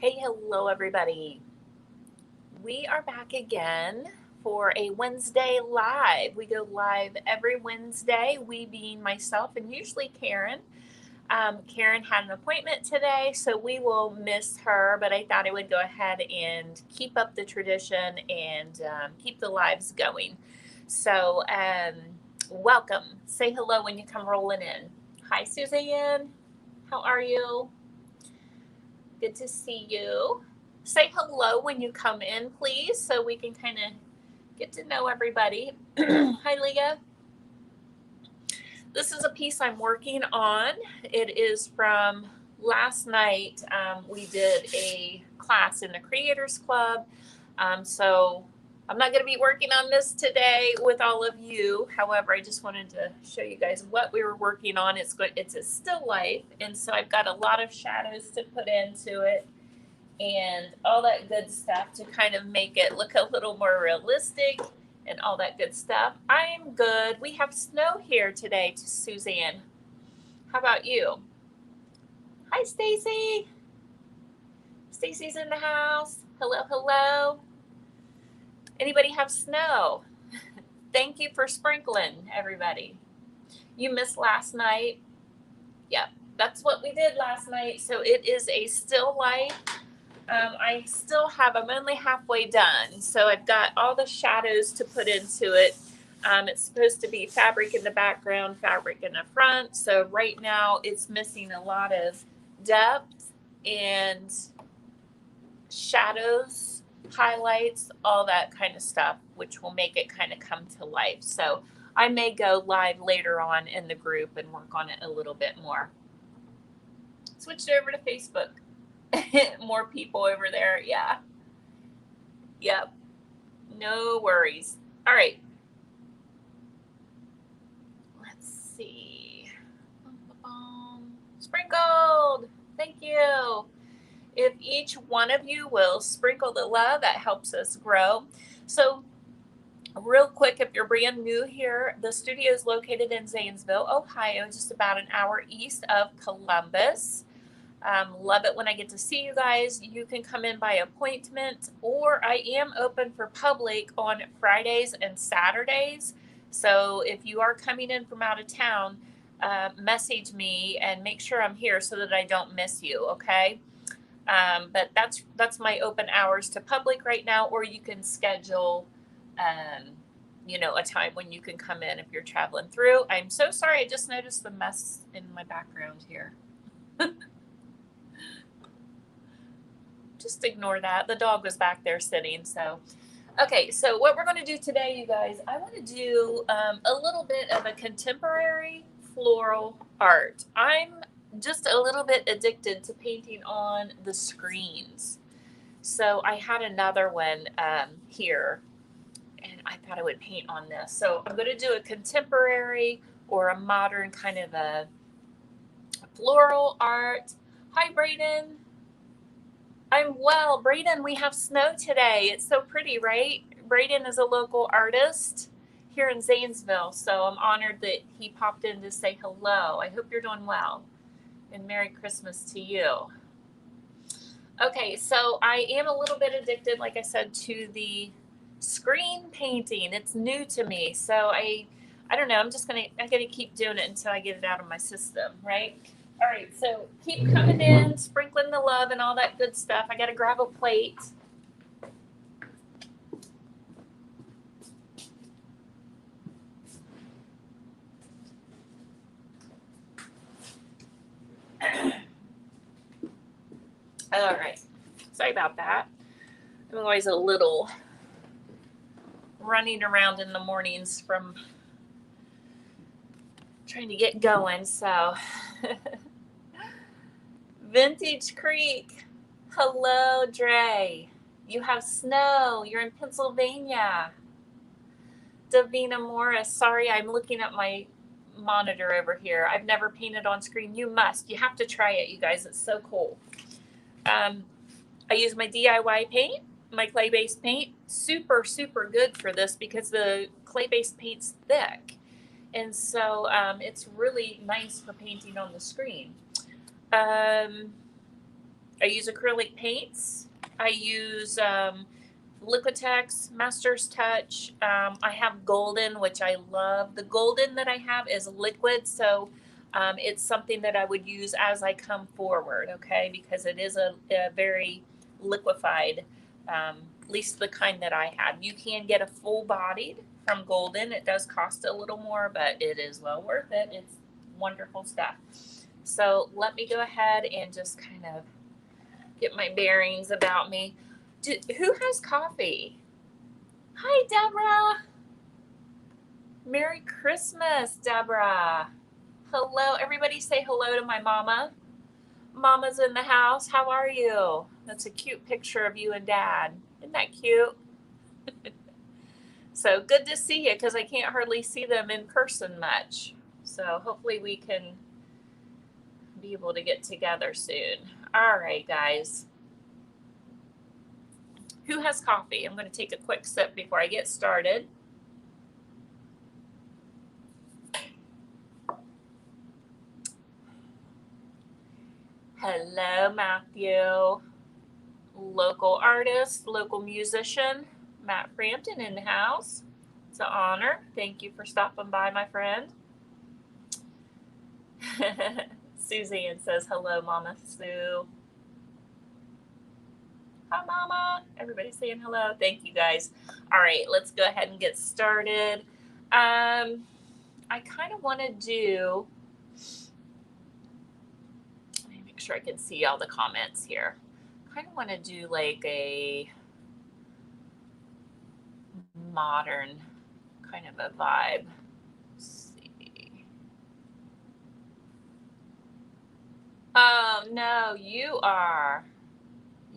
Hey, hello, everybody. We are back again for a Wednesday live. We go live every Wednesday, we being myself and usually Karen. Karen had an appointment today, so we will miss her, but I thought I would go ahead and keep up the tradition and keep the lives going. So, welcome. Say hello when you come rolling in. Hi, Suzanne. How are you? Good to see you. Say hello when you come in, please, so we can kind of get to know everybody. Hi, Leah. This is a piece I'm working on. It is from last night. We did a class in the Creators Club. So I'm not going to be working on this today with all of you. However, I just wanted to show you guys what we were working on. It's a still life, and so I've got a lot of shadows to put into it and all that good stuff to kind of make it look a little more realistic and all that good stuff. I'm good. We have snow here today, to Suzanne. How about you? Hi, Staci. Staci's in the house. Hello, hello. Anybody have snow? Thank you for sprinkling, everybody. You missed last night. Yep, that's what we did last night. So it is a still life. I'm only halfway done. So I've got all the shadows to put into it. It's supposed to be fabric in the background, fabric in the front. So right now it's missing a lot of depth and shadows, highlights, all that kind of stuff, which will make it kind of come to life. So I may go live later on in the group and work on it a little bit more. Switched over to Facebook. More people over there. Yeah. Yep. No worries. All right. Let's see. Sprinkled. Thank you. If each one of you will sprinkle the love, that helps us grow. So, real quick, if you're brand new here, the studio is located in Zanesville, Ohio, just about an hour east of Columbus. Love it when I get to see you guys. You can come in by appointment, or I am open for public on Fridays and Saturdays. So if you are coming in from out of town, message me and make sure I'm here so that I don't miss you, okay? But that's my open hours to public right now, or you can schedule a time when you can come in if you're traveling through. I'm so sorry, I just noticed the mess in my background here. Just ignore that. The dog was back there sitting. So, okay. So what we're going to do today, you guys, I want to do a little bit of a contemporary floral art. I'm just a little bit addicted to painting on the screens. So I had another one here, and I thought I would paint on this. So I'm going to do a contemporary or a modern kind of a floral art. Hi, Brayden. I'm well. Brayden, we have snow today. It's so pretty, right? Brayden is a local artist here in Zanesville, so I'm honored that he popped in to say hello. I hope you're doing well, and Merry Christmas to you. Okay, so I am a little bit addicted, like I said, to the screen painting. It's new to me, so I don't know. I'm gonna keep doing it until I get it out of my system, right? All right, so keep coming in, sprinkling the love and all that good stuff. I got to grab a plate. All right, sorry about that. I'm always a little running around in the mornings from trying to get going, so. Vintage Creek. Hello, Dre. You have snow. You're in Pennsylvania. Davina Morris. Sorry, I'm looking at my monitor over here. I've never painted on screen. You must. You have to try it, you guys. It's so cool. I use my DIY paint, my clay-based paint. Super, super good for this because the clay-based paint's thick. And so it's really nice for painting on the screen. I use acrylic paints. I use Liquitex, Master's Touch. I have golden, which I love. The golden that I have is liquid, so it's something that I would use as I come forward, okay? Because it is a very liquefied, at least the kind that I have. You can get a full-bodied from golden. It does cost a little more, but it is well worth it. It's wonderful stuff. So let me go ahead and just kind of get my bearings about me. Who has coffee? Hi, Deborah. Merry Christmas, Deborah. Hello. Everybody say hello to my mama. Mama's in the house. How are you? That's a cute picture of you and Dad. Isn't that cute? So good to see you, because I can't hardly see them in person much. So hopefully we can be able to get together soon. All right, guys. Who has coffee? I'm going to take a quick sip before I get started. Hello, Matthew. Local artist, local musician, Matt Frampton in the house. It's an honor. Thank you for stopping by, my friend. Suzanne says, hello, Mama Sue. Hi, Mama. Everybody's saying hello. Thank you, guys. All right, let's go ahead and get started. I kind of want to do, let me make sure I can see all the comments here. I kind of want to do like a modern kind of a vibe. Let's see. Oh, no, you are.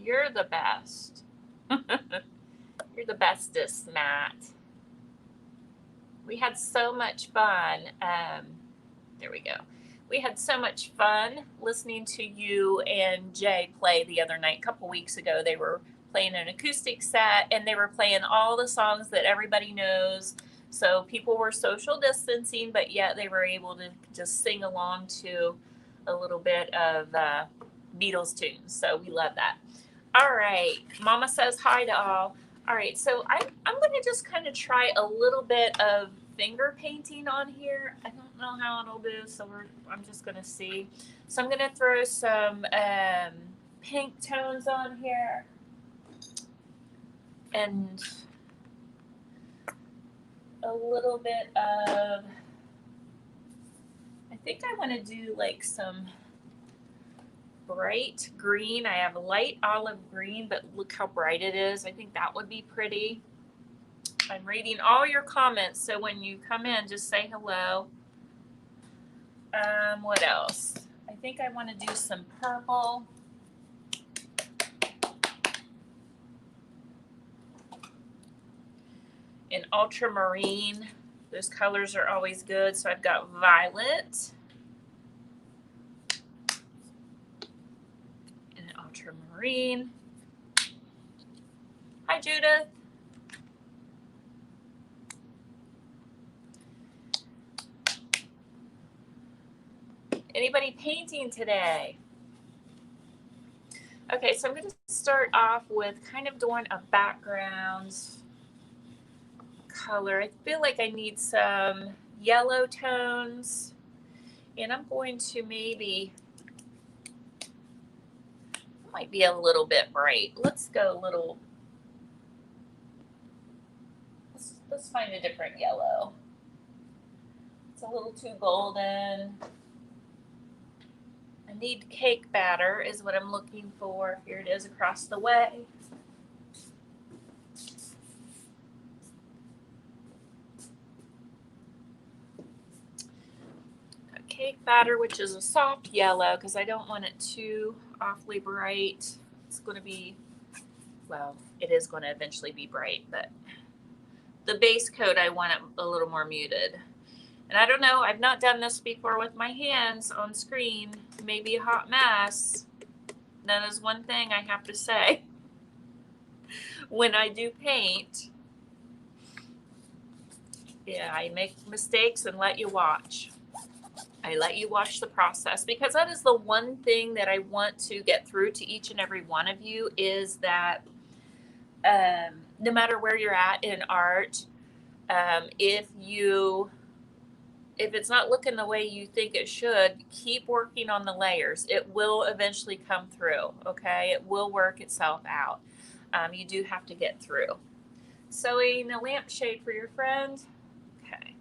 You're the best. You're the bestest, Matt. We had so much fun. There we go. We had so much fun listening to you and Jay play the other night. A couple weeks ago, they were playing an acoustic set, and they were playing all the songs that everybody knows. So people were social distancing, but yet they were able to just sing along to a little bit of Beatles tunes. So we love that. All right. Mama says hi to all. All right. So I'm going to just kind of try a little bit of finger painting on here. I don't know how it'll do, so I'm just going to see. So I'm going to throw some pink tones on here. And a little bit of, I think I want to do like some bright green. I have light olive green, but look how bright it is. I think that would be pretty. I'm reading all your comments, so when you come in, just say hello. What else? I think I want to do some purple. And ultramarine. Those colors are always good. So I've got violet and an ultramarine. Hi, Judith. Anybody painting today? Okay, so I'm going to start off with kind of doing a background color. I feel like I need some yellow tones, and I'm going to maybe, might be a little bit bright. Let's go a little, let's find a different yellow. It's a little too golden. I need cake batter is what I'm looking for. Here it is across the way. Cake batter, which is a soft yellow, because I don't want it too awfully bright. It's going to be, well, it is going to eventually be bright, but the base coat, I want it a little more muted. And I don't know, I've not done this before with my hands on screen. Maybe a hot mess. That is one thing I have to say. When I do paint, yeah, I make mistakes and let you watch. I let you watch the process, because that is the one thing that I want to get through to each and every one of you, is that no matter where you're at in art, if it's not looking the way you think it should, keep working on the layers. It will eventually come through, okay? It will work itself out. You do have to get through. Sewing a lampshade for your friend. Okay.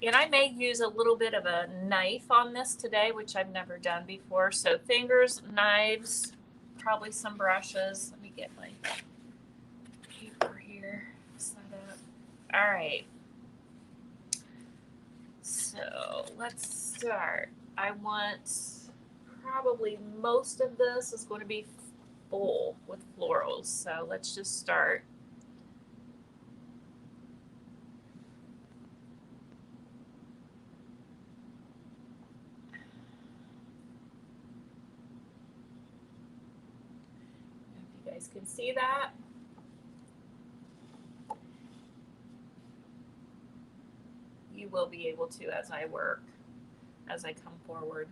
And I may use a little bit of a knife on this today, which I've never done before. So fingers, knives, probably some brushes. Let me get my paper here set up. All right. So let's start. I want, probably most of this is going to be full with florals. So let's just start. If you guys can see that. You will be able to as I work, as I come forward.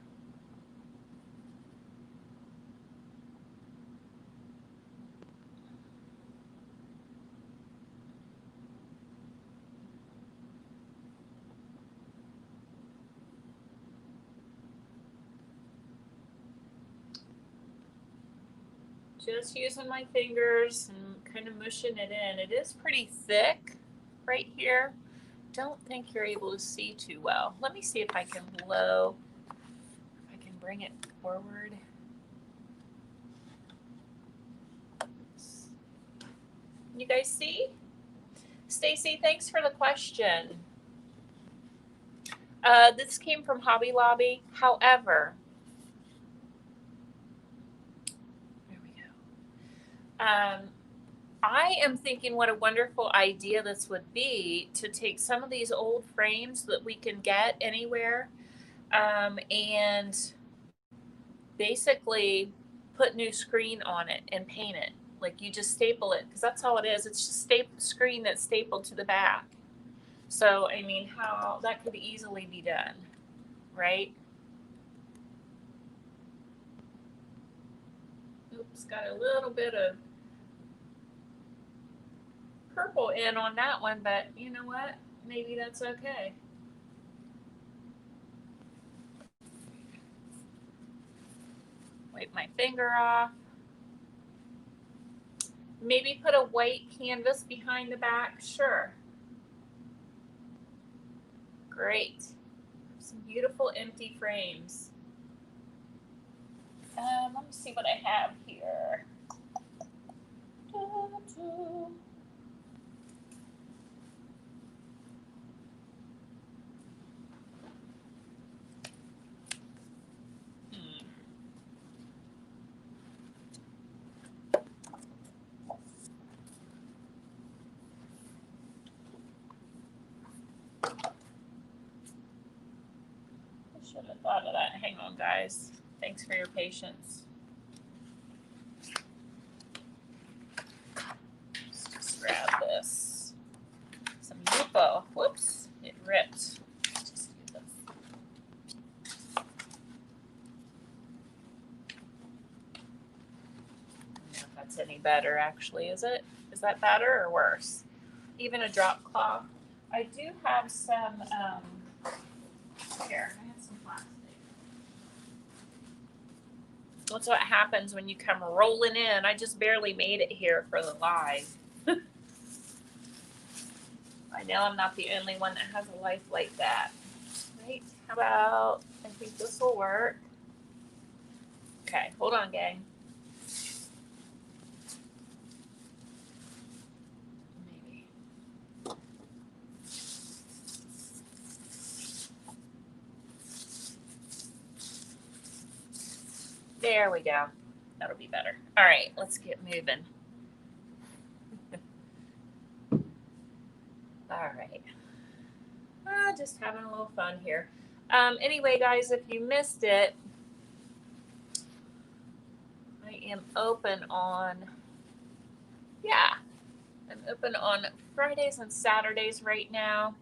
Just using my fingers and kind of mushing it in. It is pretty thick right here. Don't think you're able to see too well. Let me see if I can blow, if I can bring it forward. You guys see? Staci, thanks for the question. This came from Hobby Lobby. However, there we go. I am thinking what a wonderful idea this would be, to take some of these old frames that we can get anywhere, and basically put new screen on it and paint it. Like, you just staple it, because that's all it is. It's just screen that's stapled to the back. So, I mean, how that could easily be done, right? Oops, got a little bit of purple in on that one, but you know what? Maybe that's okay. Wipe my finger off. Maybe put a white canvas behind the back. Sure. Great. Some beautiful empty frames. Let me see what I have here. Should have thought of that. Hang on, guys. Thanks for your patience. Let's just grab this. Some Yupo. Whoops, it ripped. Just do this. I don't know if that's any better, actually. Is it? Is that better or worse? Even a drop cloth. I do have some, here, I have some plastic. That's what happens when you come rolling in. I just barely made it here for the live. I know I'm not the only one that has a life like that. Right? How about, I think this will work. Okay, hold on, gang. Maybe. There we go. That'll be better. All right, let's get moving. All right. Just having a little fun here. Anyway, guys, if you missed it, I am open on, I'm open on Fridays and Saturdays right now.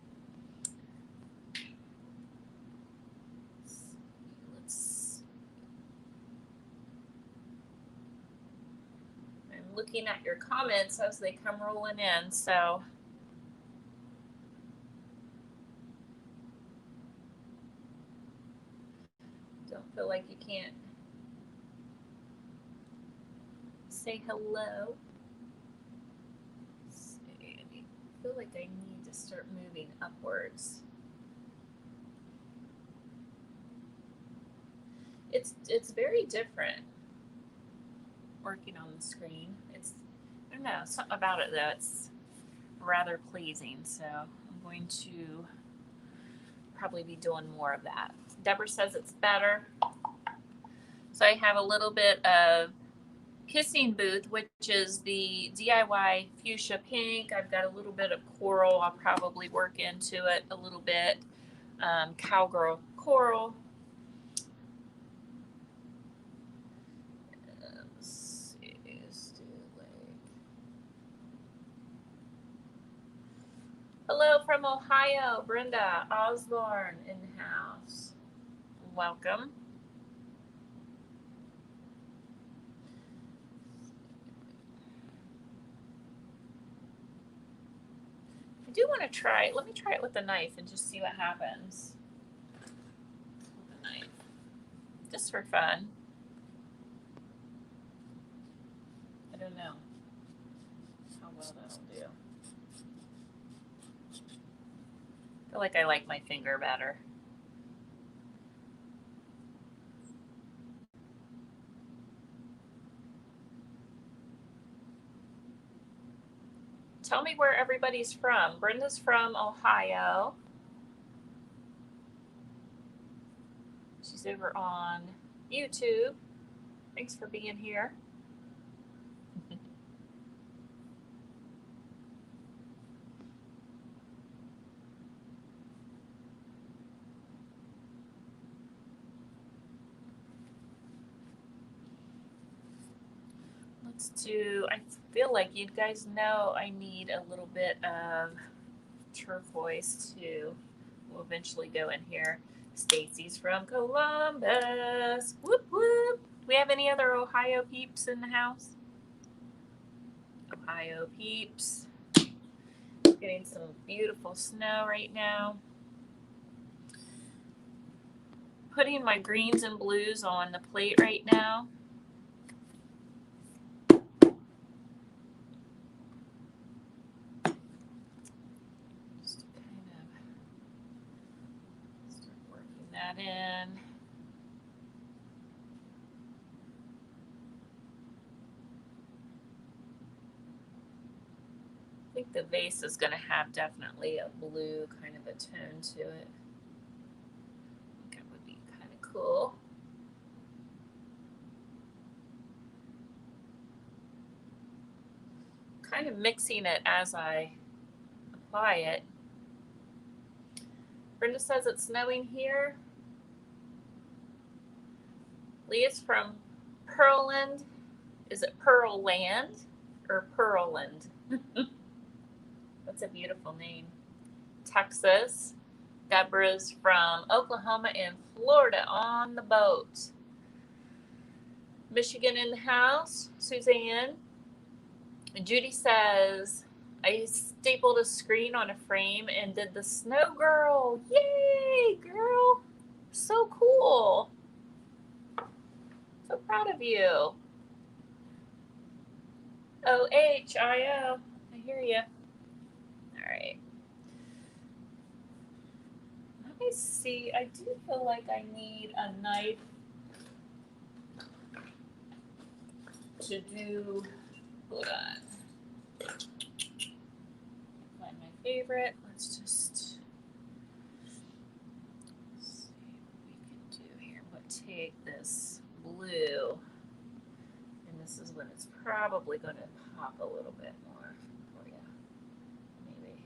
looking at your comments as they come rolling in, so. Don't feel like you can't say hello. Let's see. I feel like I need to start moving upwards. It's very different working on the screen. I don't know, something about it though, it's rather pleasing, so I'm going to probably be doing more of that. Deborah says it's better. So I have a little bit of Kissing Booth, which is the DIY fuchsia pink. I've got a little bit of coral. I'll probably work into it a little bit. Cowgirl coral. Let's see. Hello from Ohio, Brenda Osborne in the house. Welcome. I do want to try it. Let me try it with a knife and just see what happens. With a knife. Just for fun. I don't know how well that'll do. I feel like I like my finger better. Tell me where everybody's from. Brenda's from Ohio. She's over on YouTube. Thanks for being here. Let's do, I feel like you guys know I need a little bit of turquoise too. We'll eventually go in here. Staci's from Columbus. Whoop whoop. Do we have any other Ohio peeps in the house? Ohio peeps. Getting some beautiful snow right now. Putting my greens and blues on the plate right now. Just to kind of start working that in. I think the vase is going to have definitely a blue kind of a tone to it. I think that would be kind of cool. Kind of mixing it as I apply it. Brenda says it's snowing here. Leah's from Pearland. Is it Pearland or Pearland? That's a beautiful name. Texas. Deborah's from Oklahoma and Florida on the boat. Michigan in the house. Suzanne. And Judy says, I stapled a screen on a frame and did the snow girl. Yay, girl. So cool. So proud of you. OHIO. I hear you. All right. Let me see. I do feel like I need a knife to do. Hold on. Find my favorite. Let's just see what we can do here. We'll take this blue, and this is when it's probably going to pop a little bit more for you. Maybe.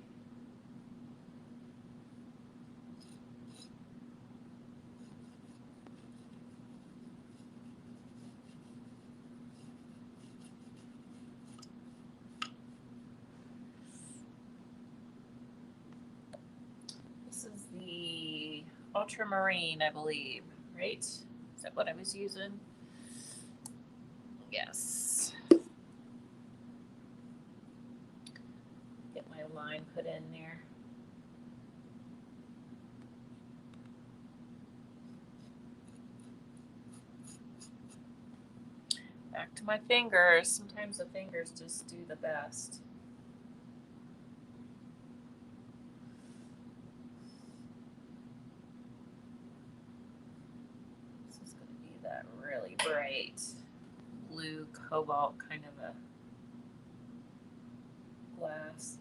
This is the ultramarine, I believe, right? Is that what I was using? Yes. put in there. Back to my fingers. Sometimes the fingers just do the best. This is going to be that really bright blue cobalt kind of a glass.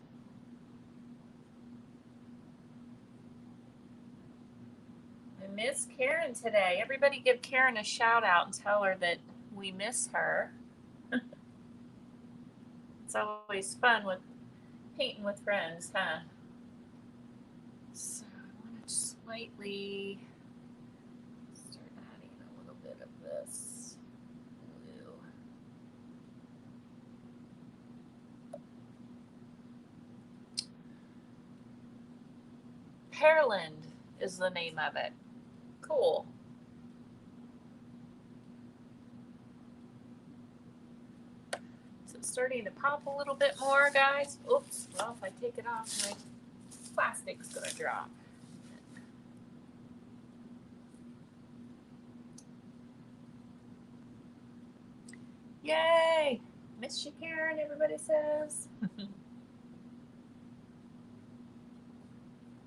I miss Karen today. Everybody give Karen a shout out and tell her that we miss her. It's always fun with painting with friends, huh? So I want to slightly start adding a little bit of this blue. Pearland is the name of it. Cool. Starting to pop a little bit more, guys. Oops, well, if I take it off, my plastic's gonna drop. Yay! Miss you, Karen, everybody says.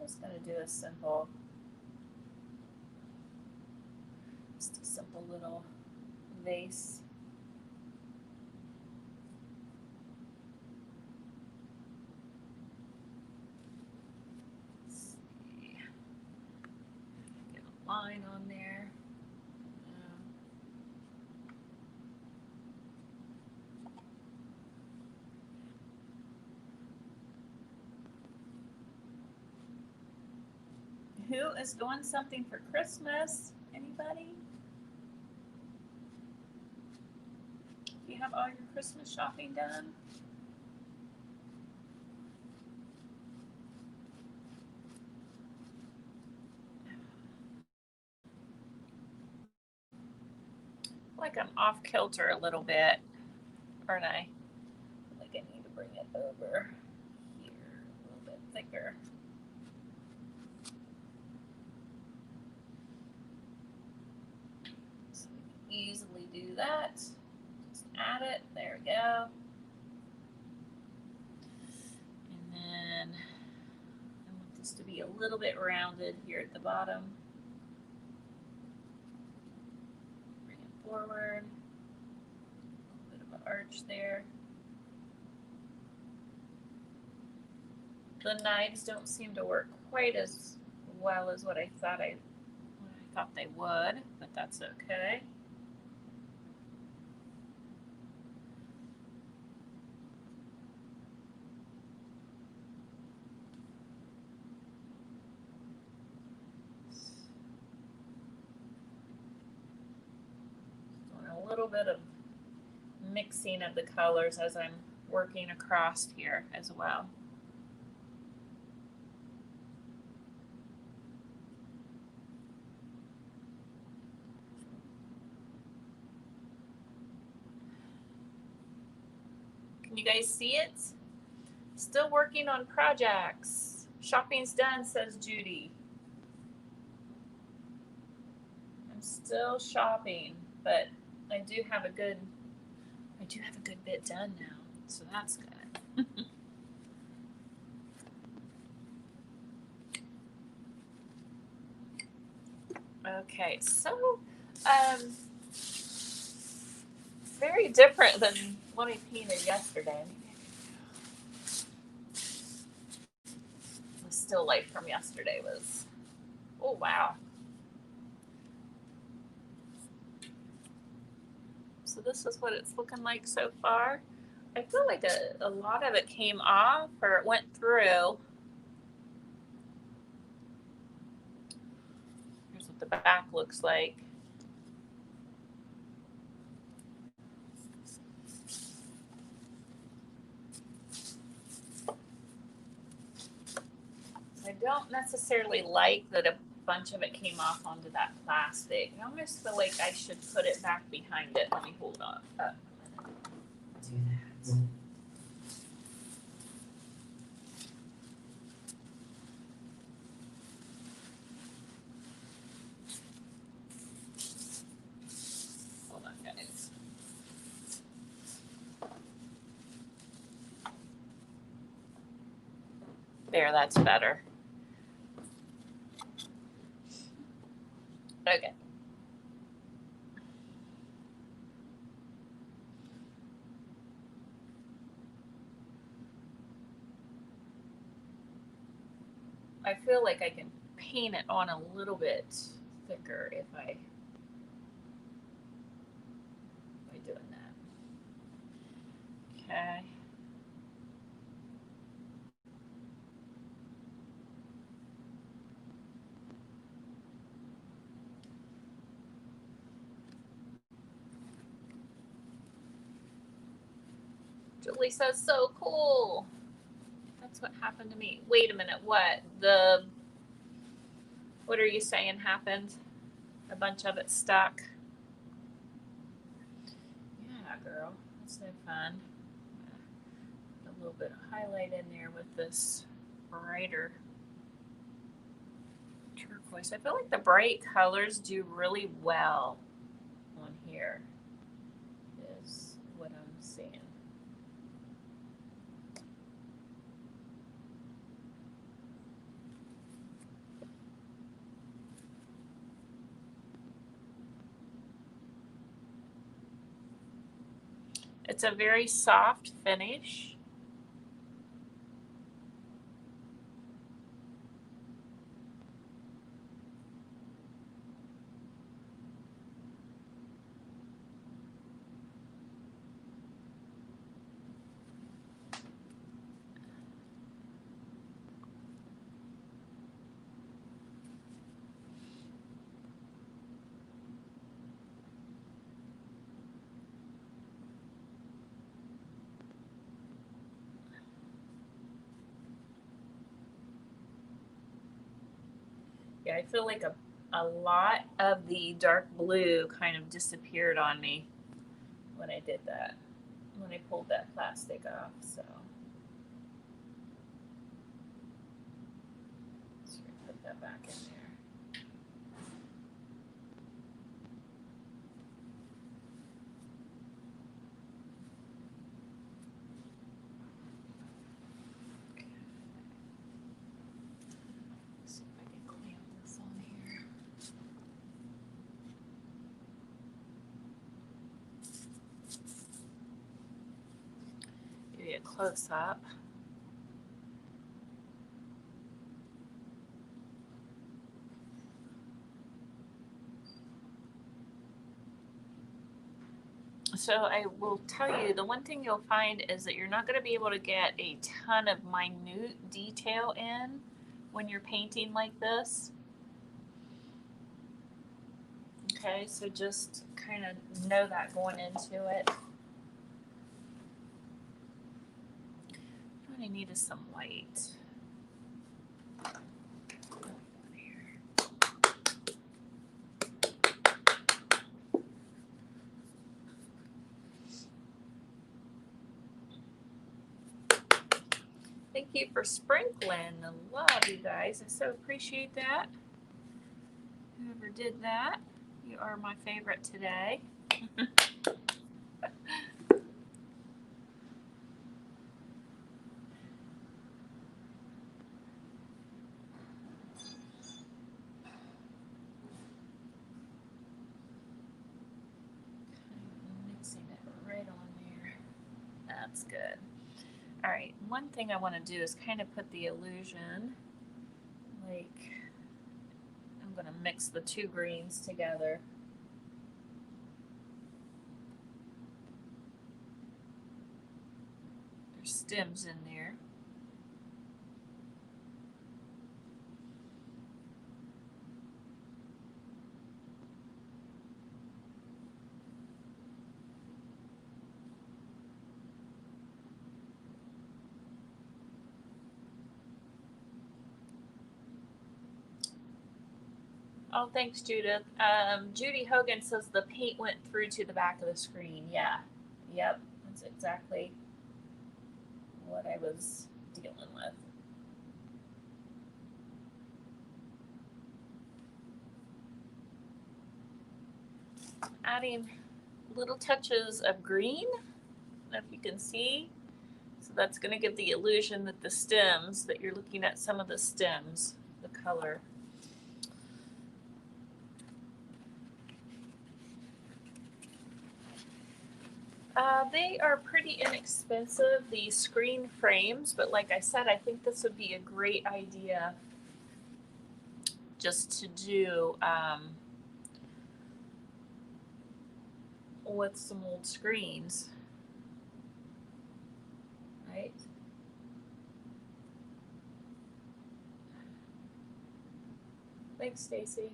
Just gonna do a simple, just a simple little vase. Line on there. Who is doing something for Christmas? Anybody? Do you have all your Christmas shopping done? Like I'm off kilter a little bit, aren't I? Like I need to bring it over here a little bit thicker. So we can easily do that. Just add it. There we go. And then I want this to be a little bit rounded here at the bottom. Forward, a little bit of an arch there. The knives don't seem to work quite as well as what I thought they would, but that's okay. A little bit of mixing of the colors as I'm working across here as well. Can you guys see it? Still working on projects. Shopping's done, says Judy. I'm still shopping, but I do have a good bit done now, so that's good. Okay, so very different than what I painted yesterday. The still life from yesterday was, oh wow. So this is what it's looking like so far. I feel like a lot of it came off or it went through. Here's what the back looks like. I don't necessarily like that a bunch of it came off onto that plastic. I almost feel like I should put it back behind it. Let me hold on up. Do that. There, that's better. Okay. I feel like I can paint it on a little bit thicker if I by doing that. Okay. Julie says, so cool. That's what happened to me. Wait a minute, what? What are you saying happened? A bunch of it stuck. Yeah, girl, that's no fun. Put a little bit of highlight in there with this brighter turquoise. I feel like the bright colors do really well on here, is what I'm seeing. It's a very soft finish. Yeah, I feel like a lot of the dark blue kind of disappeared on me when I did that, when I pulled that plastic off. So let's put that back in there. A close up. So I will tell you, the one thing you'll find is that you're not going to be able to get a ton of minute detail in when you're painting like this. Okay, so just kind of know that going into it. What I need is some white. Thank you for sprinkling. I love you guys. I so appreciate that. Whoever did that, you are my favorite today. Mixing it right on there. That's good. All right, one thing I want to do is kind of put the illusion, like I'm going to mix the two greens together. There's stems in there. Oh, thanks, Judith. Judy Hogan says the paint went through to the back of the screen. Yeah. Yep. That's exactly what I was dealing with. Adding little touches of green. I don't know if you can see. It's So that's going to give the illusion that the stems, that you're looking at some of the stems, the color. They are pretty inexpensive, these screen frames, but like I said, I think this would be a great idea just to do with some old screens, right? Thanks, Staci.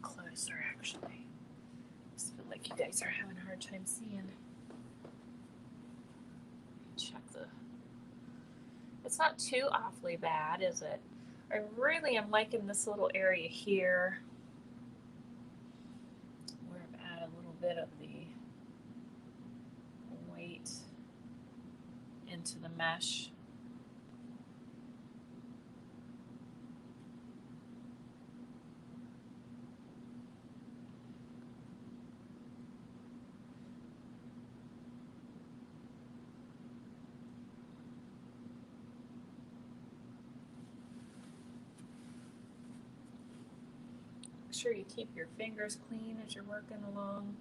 Closer, actually. I just feel like you guys are having a hard time seeing. Check the. It's not too awfully bad, is it? I really am liking this little area here where I've added a little bit of the weight into the mesh. Make sure you keep your fingers clean as you're working along.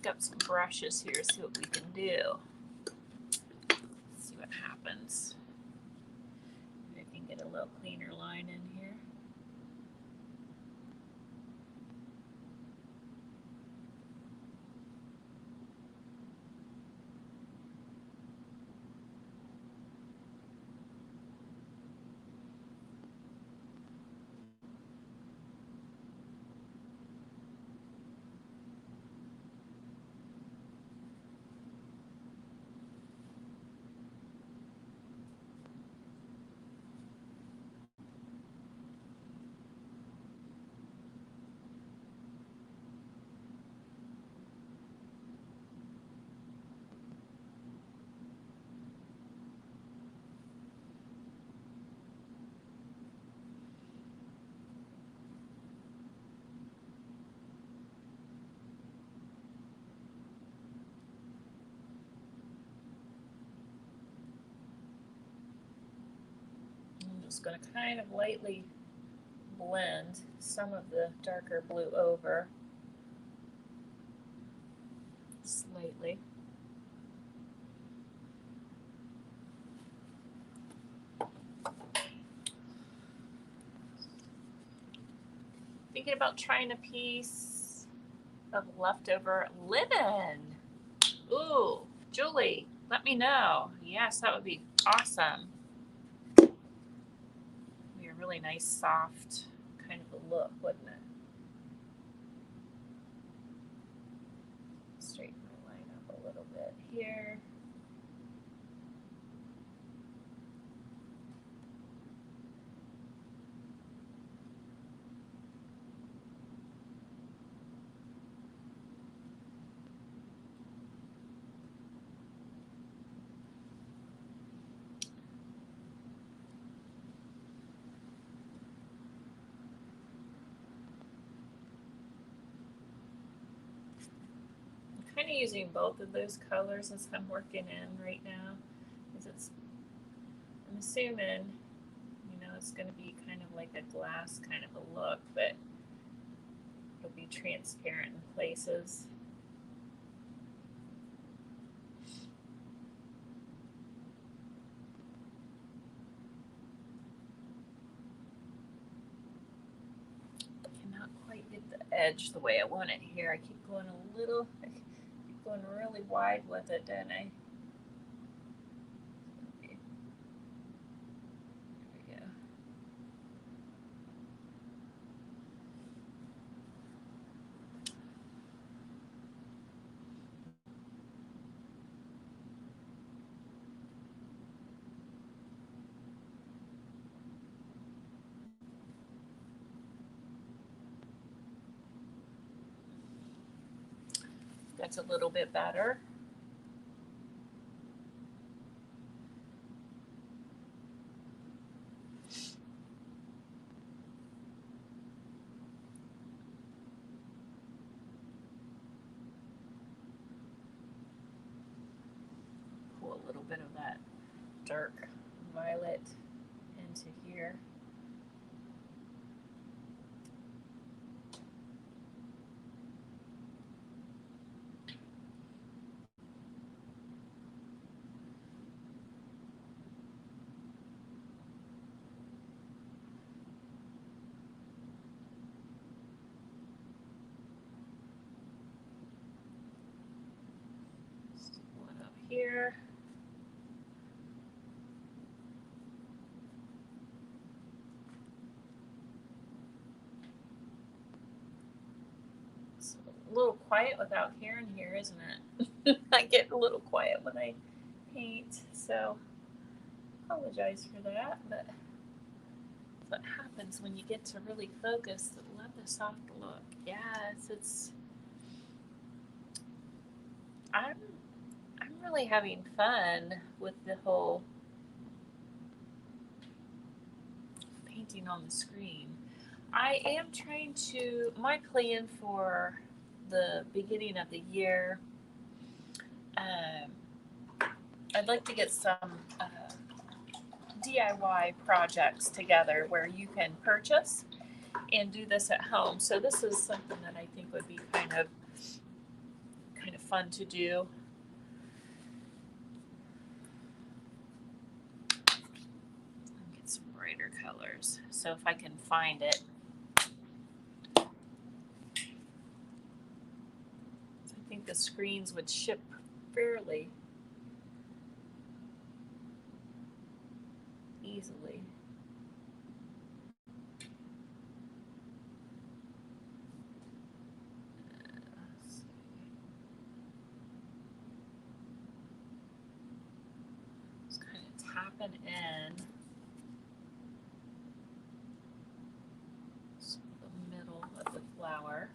Up some brushes here, see what we can do. See what happens. Maybe I can get a little cleaner line in here. Just going to kind of lightly blend some of the darker blue over slightly. Thinking about trying a piece of leftover linen. Ooh, Julie, let me know. Yes, that would be awesome. Be a really nice, soft kind of a look, wouldn't it? Straighten my line up a little bit here. kind of using both of those colors as I'm working in right now, because I'm assuming, you know, it's going to be kind of like a glass kind of a look, but it'll be transparent in places. Cannot quite get the edge the way I want it here. I keep going I keep going really wide with it, don't I? There we go. That's a little bit better. Pull a little bit of that dark violet into here. One up here. It's a little quiet without hearing here, isn't it? I get a little quiet when I paint, so apologize for that, but that's what happens when you get to really focus. I love the soft look. Yes, I'm really having fun with the whole painting on the screen. I am trying to, my plan for the beginning of the year, I'd like to get some DIY projects together where you can purchase and do this at home. So this is something that I think would be kind of fun to do. Get some brighter colors. So if I can find it. I think the screens would ship fairly easily. Just kind of tapping in the middle of the flower.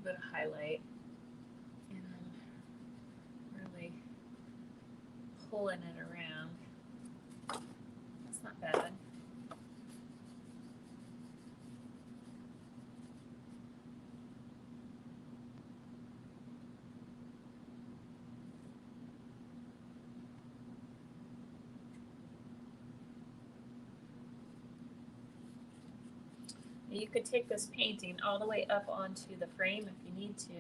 Bit of highlight, and I'm really pulling it around. That's not bad. You could take this painting all the way up onto the frame if you need to.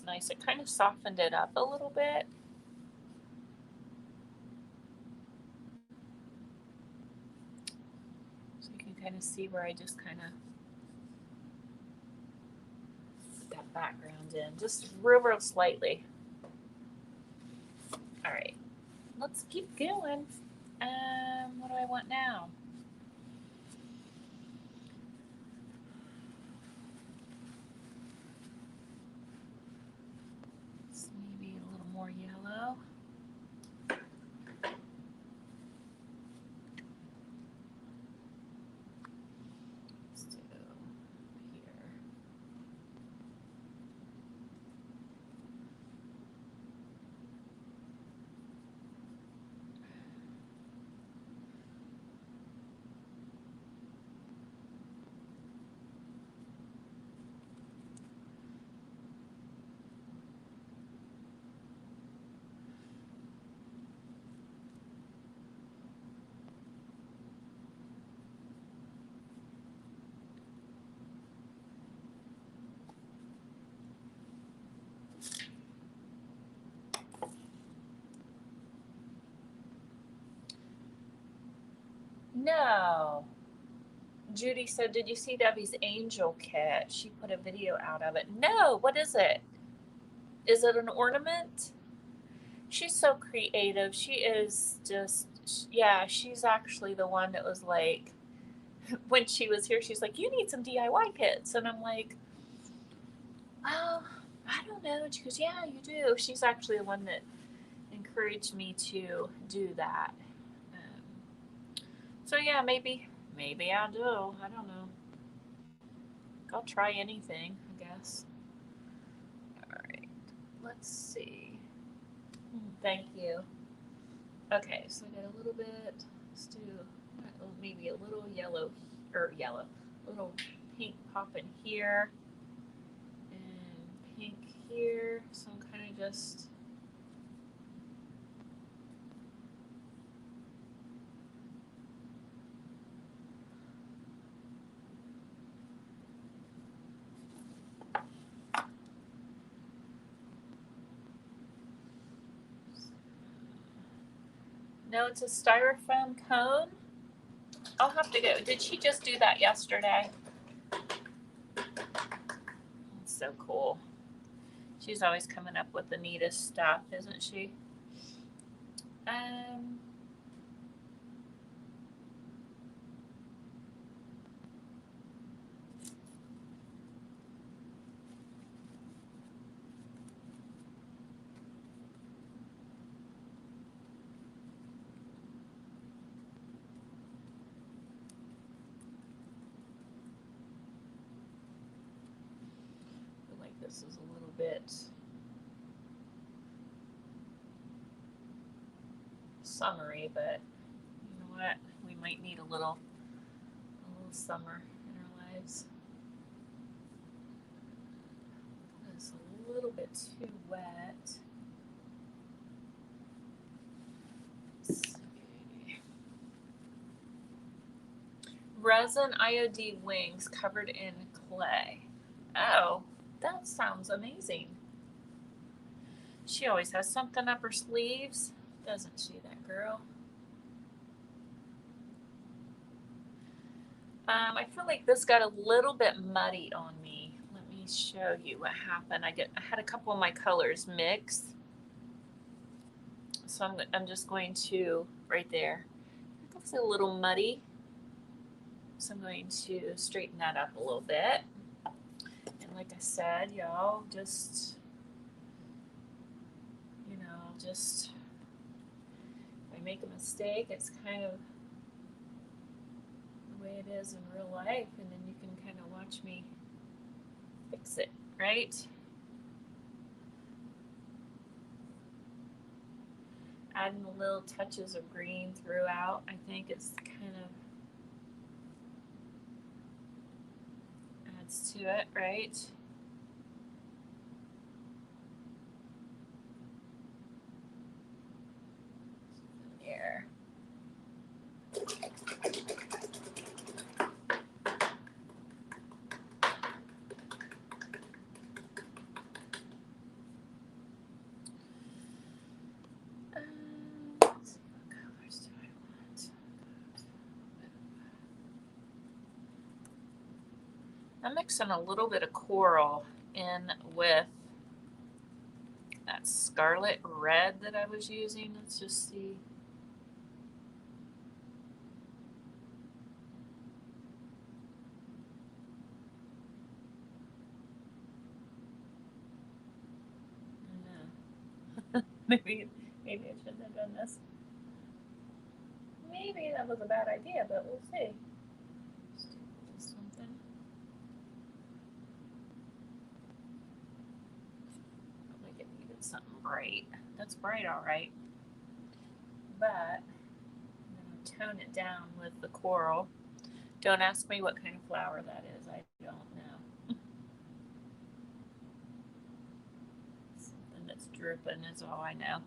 nice. It kind of softened it up a little bit. So you can kind of see where I just kind of put that background in, just real slightly. All right, let's keep going. What do I want now? It's maybe a little more yellow. Let's do here. No. Judy said, did you see Debbie's angel kit? She put a video out of it. No, what is it? Is it an ornament? She's so creative. She is just, yeah, she's actually the one that was like, when she was here, she's like, you need some DIY kits. And I'm like, well, I don't know. She goes, yeah, you do. She's actually the one that encouraged me to do that. So yeah, maybe I'll do. I don't know. I'll try anything, I guess. All right, let's see. Thank you. Okay, so I got a little bit. Let's do maybe a little yellow, little pink pop in here, and pink here. So I'm kind of just. No, it's a styrofoam cone. I'll have to go. Did she just do that yesterday? That's so cool. She's always coming up with the neatest stuff, isn't she? This is a little bit summery, but you know what? We might need a little summer in our lives. It's a little bit too wet. Let's see. Resin IOD wings covered in clay. Oh. That sounds amazing. She always has something up her sleeves, doesn't she, that girl? I feel like this got a little bit muddy on me. Let me show you what happened. I had a couple of my colors mixed. So I'm just going to, right there, it looks a little muddy. So I'm going to straighten that up a little bit. Like I said, y'all, just, you know, just, if I make a mistake, it's kind of the way it is in real life, and then you can kind of watch me fix it, right? Adding little touches of green throughout, I think it's kind of adds to it, right? There. I'm mixing a little bit of coral in with that scarlet red that I was using. Let's just see. Maybe I shouldn't have done this. Maybe that was a bad idea, but we'll see. Let's do something. Probably get needed something bright. That's bright, all right. But I'm going to tone it down with the coral. Don't ask me what kind of flower that is. I don't know. Something that's dripping is all I know.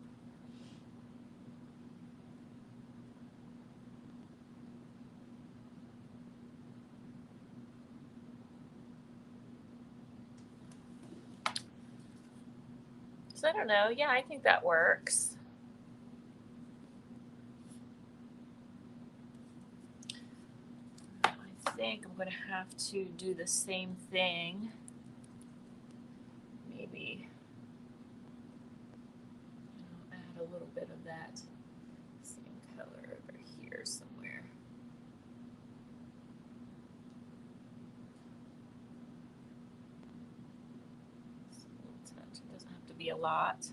So I don't know. Yeah, I think that works. I think I'm going to have to do the same thing. Maybe I'll add a little bit of that same color over here somewhere. Just a little touch. It doesn't have to be a lot.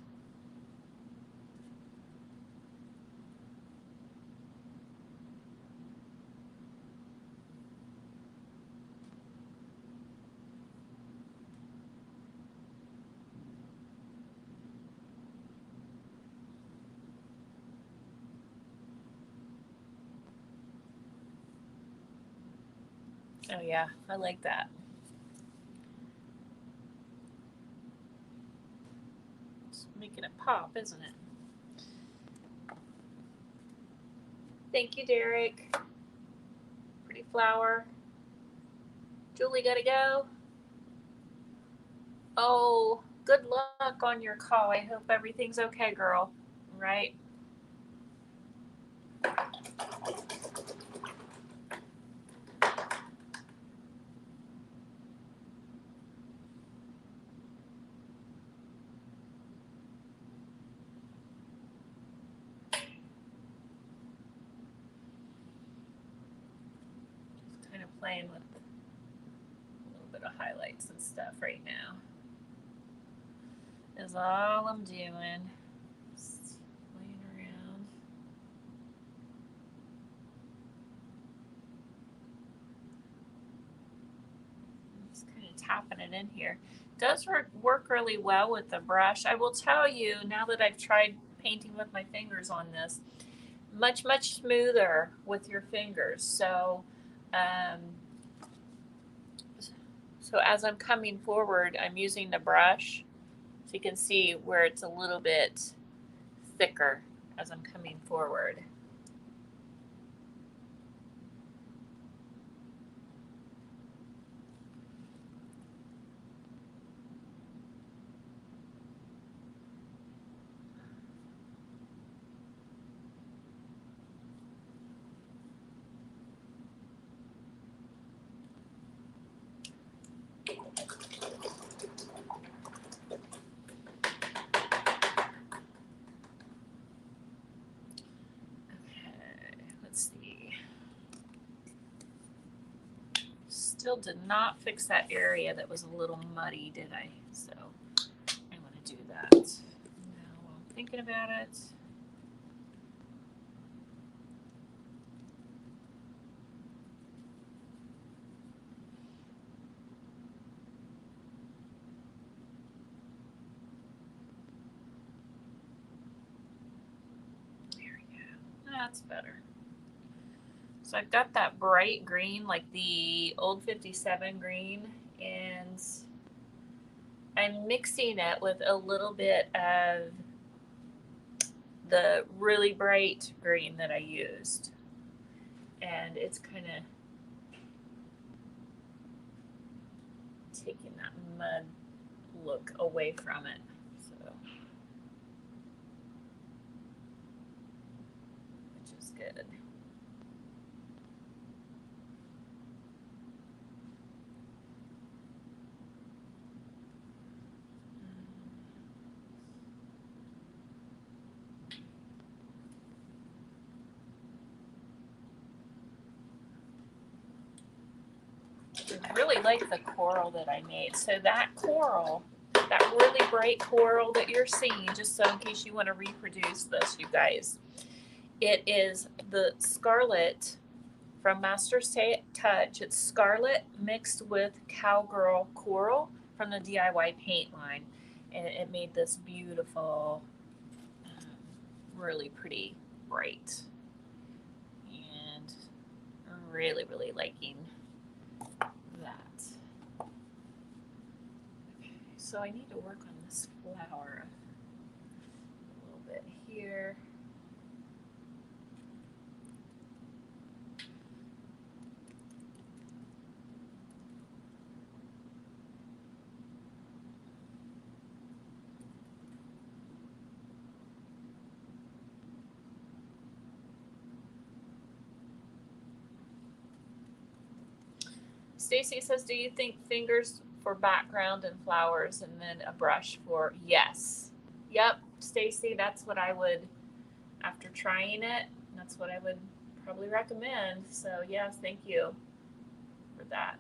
Oh yeah, I like that. It's making it pop, isn't it? Thank you, Derek. Pretty flower. Julie, gotta go. Oh, good luck on your call. I hope everything's okay, girl. Right? Just kind of playing with a little bit of highlights and stuff right now. Is all I'm doing. Just playing around. Just kind of tapping it in here. It does work really well with the brush. I will tell you, now that I've tried painting with my fingers on this, much smoother with your fingers. So as I'm coming forward, I'm using the brush, so you can see where it's a little bit thicker as I'm coming forward. Still did not fix that area that was a little muddy, did I? So I'm going to do that. Now while I'm thinking about it, there we go. That's better. So I've got that bright green, like the old 57 green, and I'm mixing it with a little bit of the really bright green that I used. And it's kind of taking that mud look away from it. So, which is good. really like the coral that I made. So that coral, that really bright coral that you're seeing, just so in case you want to reproduce this, you guys, it is the scarlet from Master's Touch. It's scarlet mixed with cowgirl coral from the DIY paint line. And it made this beautiful, really pretty bright. And I'm really, really liking that. Okay, so I need to work on this flower a little bit here. Stacy says, do you think fingers for background and flowers and then a brush for, yes. Yep, Stacy, that's what I would, after trying it, that's what I would probably recommend. So yes, thank you for that.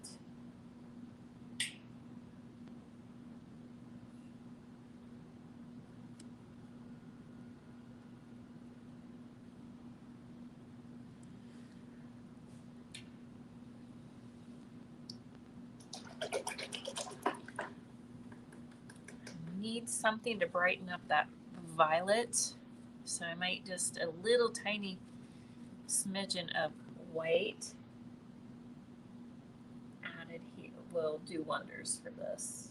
Need something to brighten up that violet, so I might just a little tiny smidgen of white added here will do wonders for this.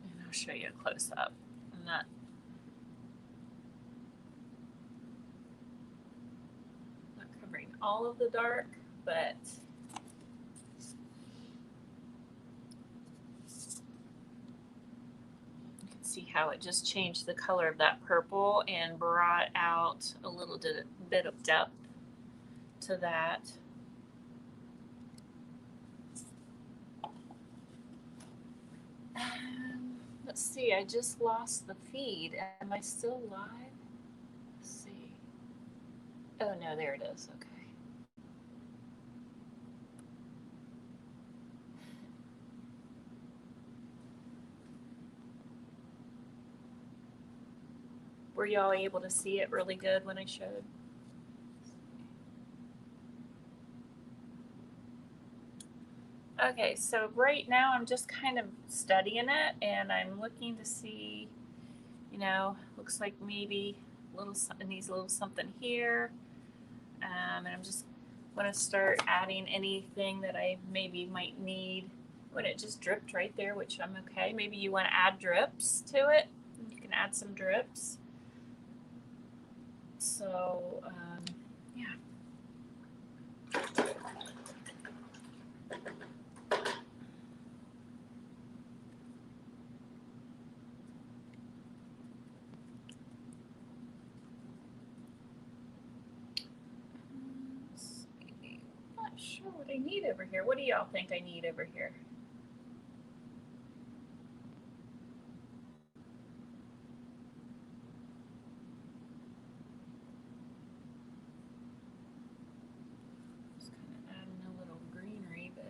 And I'll show you a close up. I'm not covering all of the dark, but you can see how it just changed the color of that purple and brought out a little bit of depth to that. Let's see, I just lost the feed. Am I still live? Let's see. Oh no, there it is. Okay. Were y'all able to see it really good when I showed? Okay, so right now I'm just kind of studying it and I'm looking to see, you know, looks like maybe it needs a little something here. And I'm just going to start adding anything that I maybe might need. When it just dripped right there, which I'm okay. Maybe you want to add drips to it. You can add some drips. So, yeah. Not sure what I need over here. What do y'all think I need over here? Just kind of adding a little greenery, but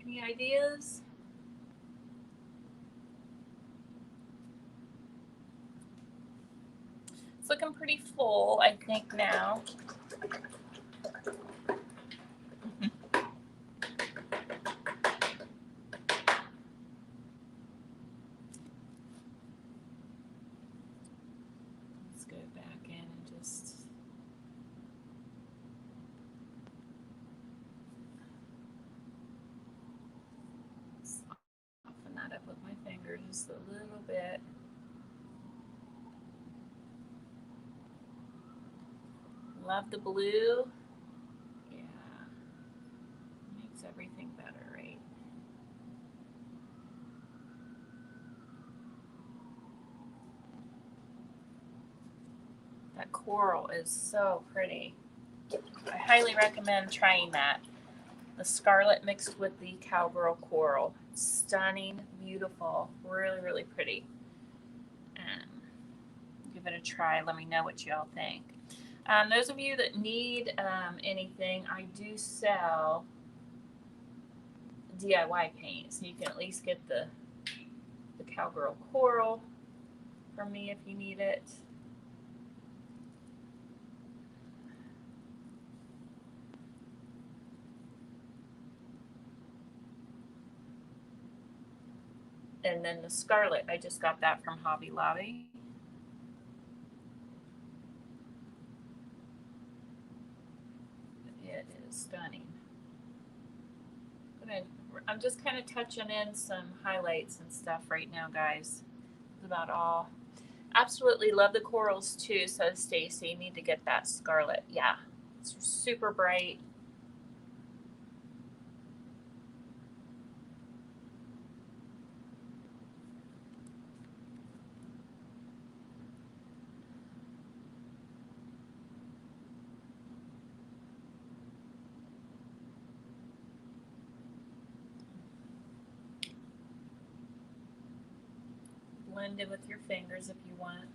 any ideas? It's looking pretty full, I think, now. Let's go back in and just soften that Just a little bit. Love the blue. Yeah. Makes everything better, right? That coral is so pretty. I highly recommend trying that. The scarlet mixed with the cowgirl coral. Stunning, beautiful, really, really pretty. Give it a try. Let me know what y'all think. Those of you that need anything, I do sell DIY paint, so you can at least get the cowgirl coral from me if you need it. And then the scarlet, I just got that from Hobby Lobby. It is stunning. I'm just kind of touching in some highlights and stuff right now, guys. That's about all. Absolutely love the corals too, says Staci. Need to get that scarlet. Yeah, it's super bright. Blend it with your fingers if you want.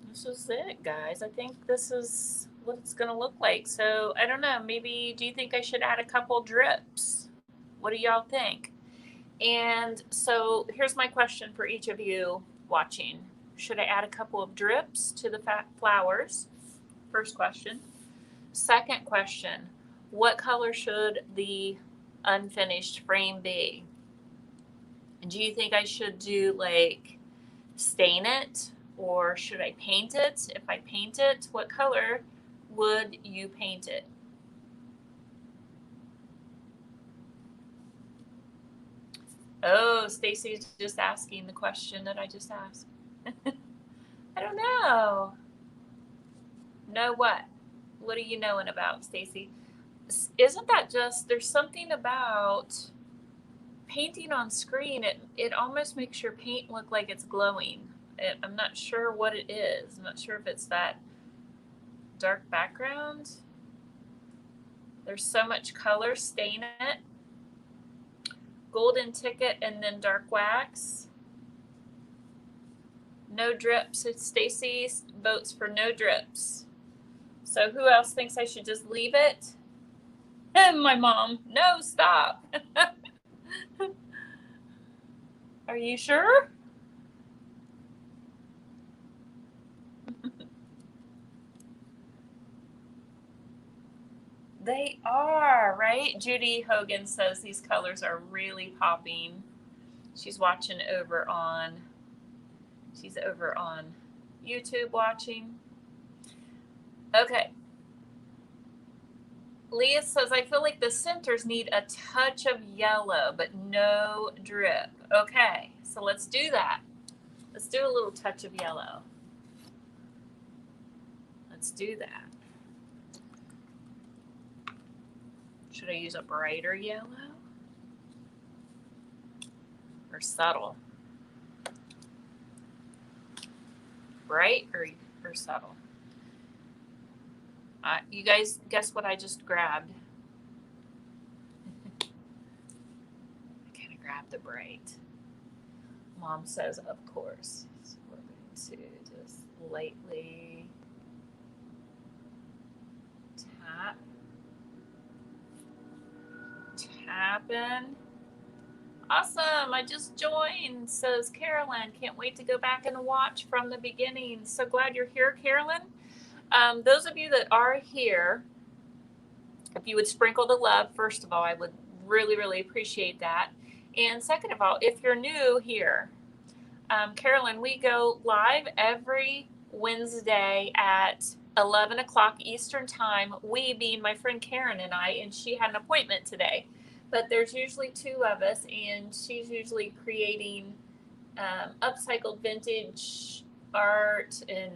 This is it, guys. I think this is what it's going to look like. So I don't know, maybe do you think I should add a couple drips? What do y'all think? And so here's my question for each of you watching. Should I add a couple of drips to the flowers? First question. Second question, what color should the unfinished frame be? Do you think I should do like stain it, or should I paint it? If I paint it, what color would you paint it? Oh, Staci's just asking the question that I just asked. I don't know. Know what? What are you knowing about, Staci? Isn't that just, there's something about painting on screen, it almost makes your paint look like it's glowing. I'm not sure what it is. I'm not sure if it's that dark background. There's so much color. Stain it. Golden ticket and then dark wax. No drips. It's Staci votes for no drips. So who else thinks I should just leave it? And my mom. No, stop. Are you sure? They are, right? Judy Hogan says these colors are really popping. She's watching over on, she's over on YouTube watching. Okay. Leah says, I feel like the centers need a touch of yellow, but no drip. Okay, so let's do that. Let's do a little touch of yellow. Let's do that. Should I use a brighter yellow? Or subtle? Bright or subtle? You guys, guess what I just grabbed? I kind of grabbed the bright. Mom says, of course. So we're going to just lightly tap in. Awesome. I just joined, says Carolyn. Can't wait to go back and watch from the beginning. So glad you're here, Carolyn. Those of you that are here, if you would sprinkle the love, first of all, I would really, really appreciate that. And second of all, if you're new here, Carolyn, we go live every Wednesday at 11 o'clock Eastern time, we being my friend Karen and I, and she had an appointment today. But there's usually two of us, and she's usually creating upcycled vintage art, and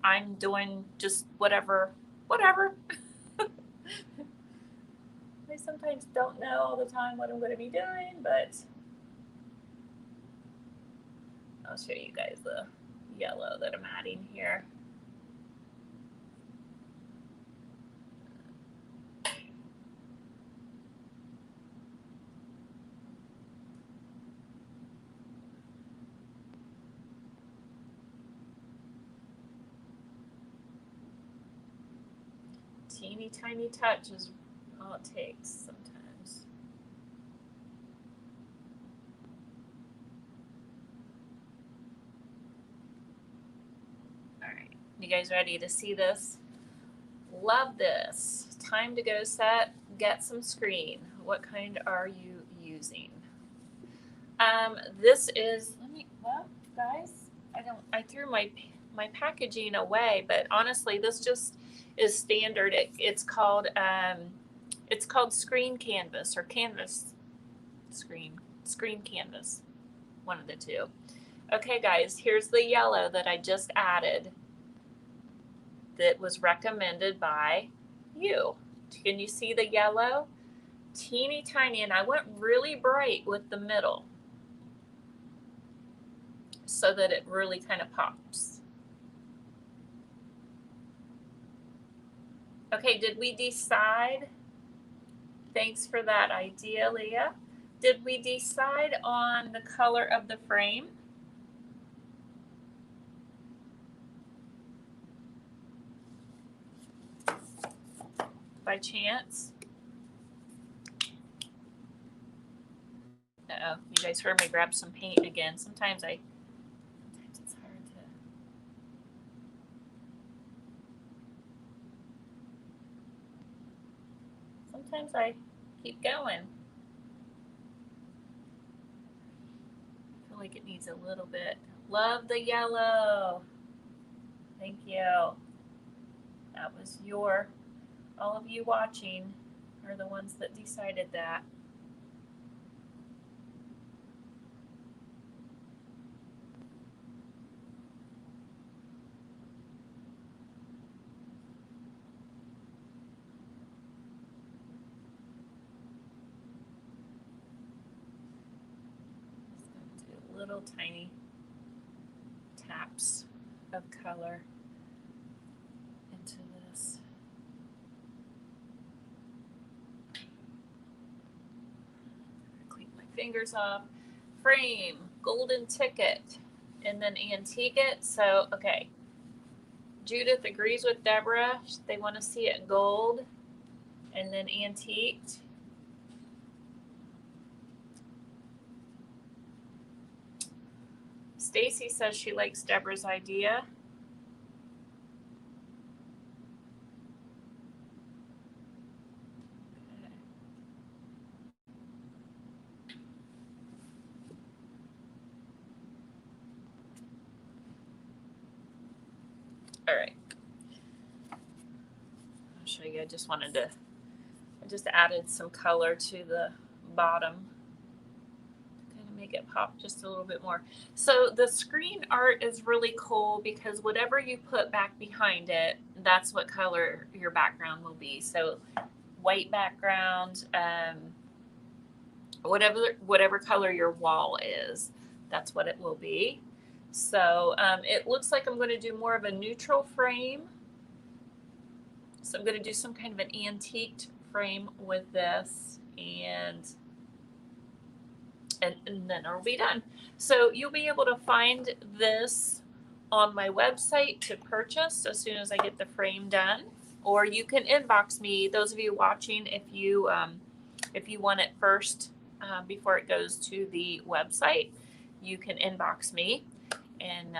I'm doing just whatever. I sometimes don't know all the time what I'm going to be doing, but I'll show you guys the yellow that I'm adding here. Teeny tiny touch is all it takes sometimes. All right, you guys ready to see this? Love this. Time to go set, get some screen. What kind are you using? This is, well, guys, I threw my packaging away, but honestly, this just is standard. It's called screen canvas or canvas screen canvas, one of the two. Okay, guys, here's the yellow that I just added that was recommended by you. Can you see the yellow? Teeny tiny, and I went really bright with the middle so that it really kind of pops. Okay, did we decide? Thanks for that idea, Leah. Did we decide on the color of the frame? By chance? Uh-oh, you guys heard me grab some paint again. Sometimes it's hard to. Sometimes I keep going. I feel like it needs a little bit. Love the yellow. Thank you. That was all of you watching are the ones that decided that. Little tiny taps of color into this. Clean my fingers off. Frame, golden ticket, and then antique it. So, okay. Judith agrees with Deborah. They want to see it gold and then antiqued. Staci says she likes Deborah's idea. Okay. All right. I'll show you. I just added some color to the bottom. Make it pop just a little bit more. So the screen art is really cool because whatever you put back behind it, that's what color your background will be. So white background, whatever color your wall is, that's what it will be. So it looks like I'm going to do more of a neutral frame. So I'm going to do some kind of an antiqued frame with this, and then it'll be done. So you'll be able to find this on my website to purchase as soon as I get the frame done, or you can inbox me. Those of you watching, if you want it first before it goes to the website, you can inbox me, and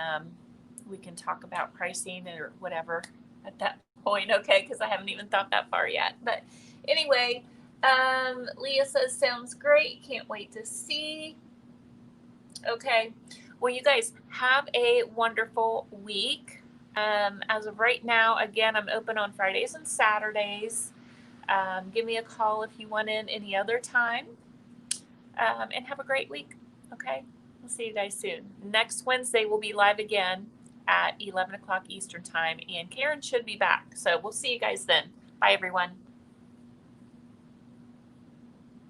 we can talk about pricing or whatever at that point, okay? Because I haven't even thought that far yet. But anyway, Leah says, sounds great. Can't wait to see. Okay. Well, you guys have a wonderful week. As of right now, again, I'm open on Fridays and Saturdays. Give me a call if you want in any other time. And have a great week. Okay. We'll see you guys soon. Next Wednesday, we'll be live again at 11 o'clock Eastern time, and Karen should be back. So we'll see you guys then. Bye, everyone.